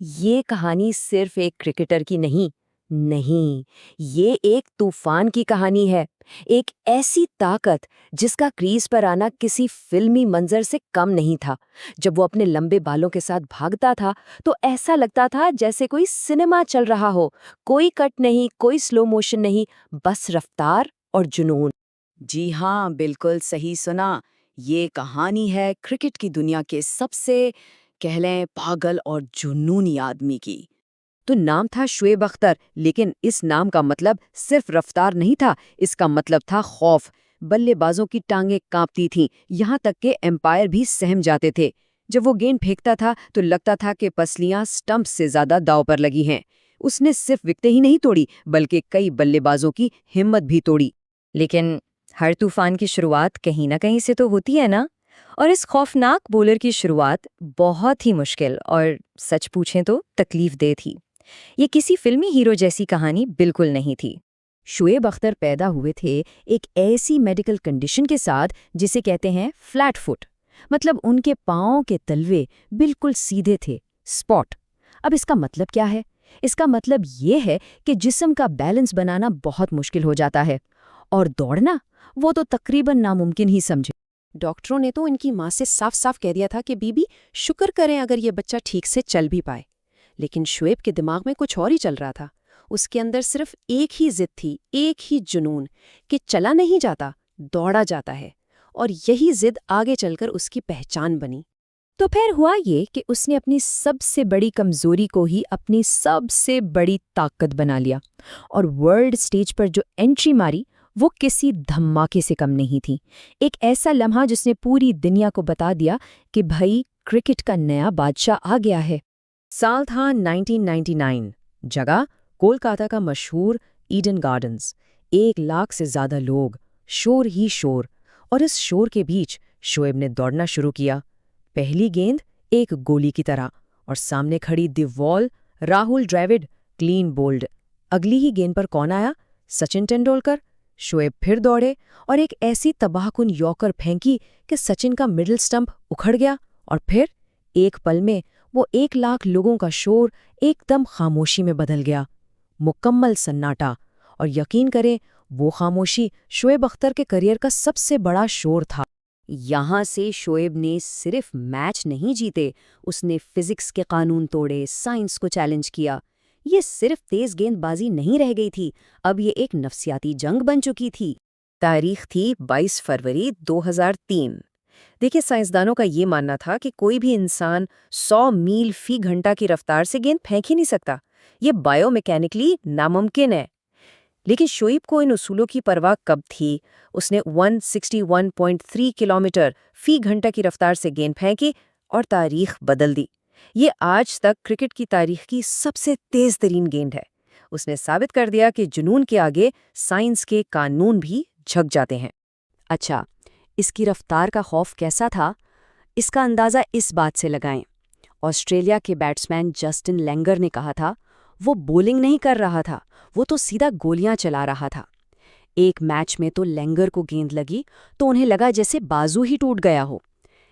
ये कहानी सिर्फ एक क्रिकेटर की नहीं, नहीं, ये एक तूफान की कहानी है। एक ऐसी ताकत जिसका क्रीज पर आना किसी फिल्मी मंजर से कम नहीं था। जब वो अपने लंबे बालों के साथ भागता था, तो ऐसा लगता था जैसे कोई सिनेमा चल रहा हो। कोई कट नहीं, कोई स्लो मोशन नहीं, बस रफ्तार और जुनून। जी हाँ, बिल्कुल सही सुना। ये कहानी है क्रिकेट की दुनिया के सबसे कह लें पागल और जुनूनी आदमी की। तो नाम था शुएब अख्तर, लेकिन इस नाम का मतलब सिर्फ रफ्तार नहीं था, इसका मतलब था खौफ। बल्लेबाजों की टांगें कांपती थीं, यहाँ तक के एम्पायर भी सहम जाते थे। जब वो गेंद फेंकता था तो लगता था कि पसलियां स्टंप से ज्यादा दांव पर लगी हैं। उसने सिर्फ विकेटें ही नहीं तोड़ी, बल्कि कई बल्लेबाजों की हिम्मत भी तोड़ी। लेकिन हर तूफान की शुरुआत कहीं ना कहीं से तो होती है ना। और इस खौफनाक बॉलर की शुरुआत बहुत ही मुश्किल और सच पूछें तो तकलीफदेह थी। ये किसी फिल्मी हीरो जैसी कहानी बिल्कुल नहीं थी। शुएब अख्तर पैदा हुए थे एक ऐसी मेडिकल कंडीशन के साथ जिसे कहते हैं फ्लैट फुट। मतलब उनके पाँव के तलवे बिल्कुल सीधे थे, स्पॉट। अब इसका मतलब क्या है? इसका मतलब ये है कि जिस्म का बैलेंस बनाना बहुत मुश्किल हो जाता है, और दौड़ना वो तो तकरीबन नामुमकिन ही समझे। डॉक्टरों ने तो इनकी माँ से साफ साफ कह दिया था कि बीबी शुक्र करें अगर ये बच्चा ठीक से चल भी पाए। लेकिन शुएब के दिमाग में कुछ और ही चल रहा था। उसके अंदर सिर्फ एक ही जिद थी, एक ही जुनून, कि चला नहीं जाता, दौड़ा जाता है। और यही जिद आगे चलकर उसकी पहचान बनी। तो फिर हुआ ये कि उसने अपनी सबसे बड़ी कमजोरी को ही अपनी सबसे बड़ी ताकत बना लिया, और वर्ल्ड स्टेज पर जो एंट्री मारी वो किसी धमाके से कम नहीं थी। एक ऐसा लम्हा जिसने पूरी दुनिया को बता दिया कि भाई क्रिकेट का नया बादशाह आ गया है। साल था 1999। जगह कोलकाता का मशहूर ईडन गार्डन्स। 1 लाख से ज्यादा लोग, शोर ही शोर। और इस शोर के बीच शोएब ने दौड़ना शुरू किया। पहली गेंद एक गोली की तरह, और सामने खड़ी the wall Rahul Dravid, clean bowled. अगली ही गेंद पर कौन आया? सचिन तेंदुलकर। शोएब फिर दौड़े और एक ऐसी तबाहकुन यॉर्कर फेंकी कि सचिन का मिडिल स्टंप उखड़ गया। और फिर एक पल में वो 1 लाख लोगों का शोर एकदम खामोशी में बदल गया। मुकम्मल सन्नाटा। और यकीन करें, वो खामोशी शोएब अख्तर के करियर का सबसे बड़ा शोर था। यहाँ से शोएब ने सिर्फ मैच नहीं जीते, उसने फिजिक्स के कानून तोड़े, साइंस को चैलेंज किया। ये सिर्फ तेज गेंदबाजी नहीं रह गई थी, अब ये एक नफसियाती जंग बन चुकी थी। तारीख थी 22 फरवरी 2003। देखिए, साइंसदानों का ये मानना था कि कोई भी इंसान 100 मील फी घंटा की रफ्तार से गेंद फेंक ही नहीं सकता। ये बायोमैकेनिकली नामुमकिन है। लेकिन शोएब को इन उसूलों की परवाह कब थी? उसने 161.3 किलोमीटर फी घंटा की रफ्तार से गेंद फेंकी और तारीख बदल दी। ये आज तक क्रिकेट की तारीख की सबसे तेज तरीन गेंद है। उसने साबित कर दिया कि जुनून के आगे साइंस के कानून भी झुक जाते हैं। अच्छा, इसकी रफ्तार का खौफ कैसा था? इसका अंदाज़ा इस बात से लगाएं। ऑस्ट्रेलिया के बैट्समैन जस्टिन लेंगर ने कहा था, वो बॉलिंग नहीं कर रहा था, वो तो सीधा गोलियां चला रहा था। एक मैच में तो लेंगर को गेंद लगी तो उन्हें लगा जैसे बाजू ही टूट गया हो।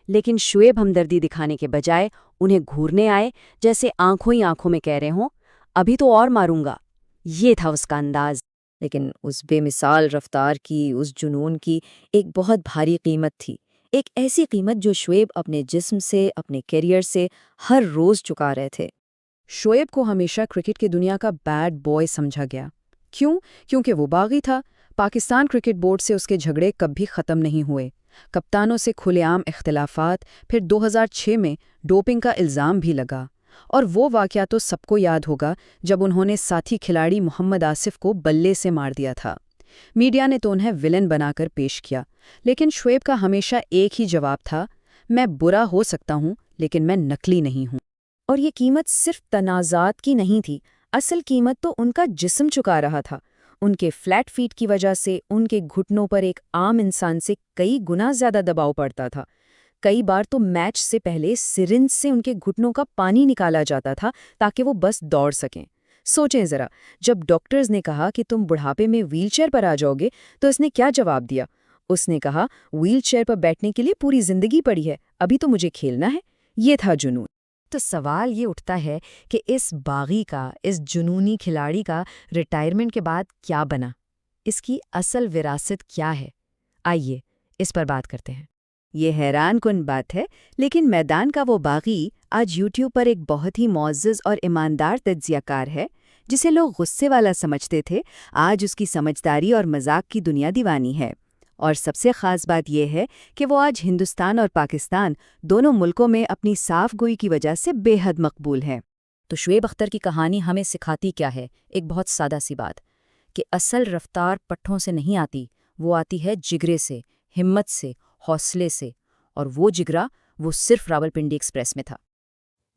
लेकिन शुएब हमदर्दी दिखाने के बजाय उन्हें घूरने आए, जैसे आंखों ही आंखों में कह रहे हों, अभी तो और मारूंगा। ये था उसका अंदाज। लेकिन उस बेमिसाल रफ्तार की, उस जुनून की एक बहुत भारी कीमत थी। एक ऐसी कीमत जो शुएब अपने जिस्म से, अपने करियर से हर रोज चुका रहे थे। शोएब को हमेशा क्रिकेट की दुनिया का बैड बॉय समझा गया। क्यों? क्योंकि वो बागी था। पाकिस्तान क्रिकेट बोर्ड से उसके झगड़े कभी खत्म नहीं हुए। कप्तानों से खुलेआम इख्तिलाफात, फिर 2006 में डोपिंग का इल्ज़ाम भी लगा। और वो वाकया तो सबको याद होगा जब उन्होंने साथी खिलाड़ी मोहम्मद आसिफ को बल्ले से मार दिया था। मीडिया ने तो उन्हें विलेन बनाकर पेश किया, लेकिन शोएब का हमेशा एक ही जवाब था, मैं बुरा हो सकता हूँ लेकिन मैं नकली नहीं हूँ। और ये कीमत सिर्फ तनाज़ात की नहीं थी, असल कीमत तो उनका जिस्म चुका रहा था। उनके फ्लैट फीट की वजह से उनके घुटनों पर एक आम इंसान से कई गुना ज्यादा दबाव पड़ता था। कई बार तो मैच से पहले सिरिंज से उनके घुटनों का पानी निकाला जाता था ताकि वो बस दौड़ सकें। सोचें जरा, जब डॉक्टर्स ने कहा कि तुम बुढ़ापे में व्हीलचेयर पर आ जाओगे, तो इसने क्या जवाब दिया? उसने कहा, व्हीलचेयर पर बैठने के लिए पूरी जिंदगी पड़ी है, अभी तो मुझे खेलना है। ये था जुनून। तो सवाल ये उठता है कि इस बागी का, इस जुनूनी खिलाड़ी का रिटायरमेंट के बाद क्या बना? इसकी असल विरासत क्या है? आइए इस पर बात करते हैं। ये हैरानकुन बात है, लेकिन मैदान का वो बागी आज यूट्यूब पर एक बहुत ही मुअज़्ज़ज़ और ईमानदार तज्ज़ियाकार है, जिसे लोग गुस्से वाला समझते थे। आज उसकी समझदारी और मजाक की दुनिया दीवानी है। और सबसे ख़ास बात यह है कि वो आज हिंदुस्तान और पाकिस्तान दोनों मुल्कों में अपनी साफ गोई की वजह से बेहद मकबूल है। तो शुएब अख्तर की कहानी हमें सिखाती क्या है? एक बहुत सादा सी बात कि असल रफ्तार पट्ठों से नहीं आती, वो आती है जिगरे से, हिम्मत से, हौसले से। और वो जिगरा वो सिर्फ रावलपिंडी एक्सप्रेस में था।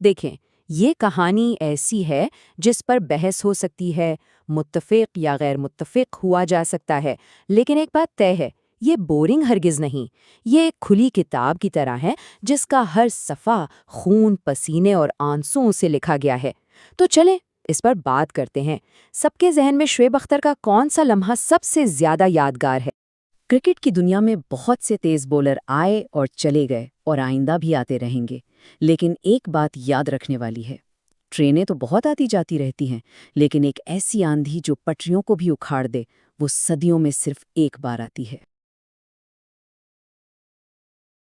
देखें, ये कहानी ऐसी है जिस पर बहस हो सकती है, मुत्तफ़िक़ या गैर मुत्तफ़िक़ हुआ जा सकता है, लेकिन एक बात तय है, ये बोरिंग हरगिज़ नहीं। ये एक खुली किताब की तरह है जिसका हर सफ़ा खून, पसीने और आंसुओं से लिखा गया है। तो चलें इस पर बात करते हैं। सबके जहन में शुएब अख्तर का कौन सा लम्हा सबसे ज़्यादा यादगार है? क्रिकेट की दुनिया में बहुत से तेज़ बॉलर आए और चले गए और आइंदा भी आते रहेंगे, लेकिन एक बात याद रखने वाली है। ट्रेनें तो बहुत आती जाती रहती हैं, लेकिन एक ऐसी आंधी जो पटरियों को भी उखाड़ दे, वो सदियों में सिर्फ एक बार आती है।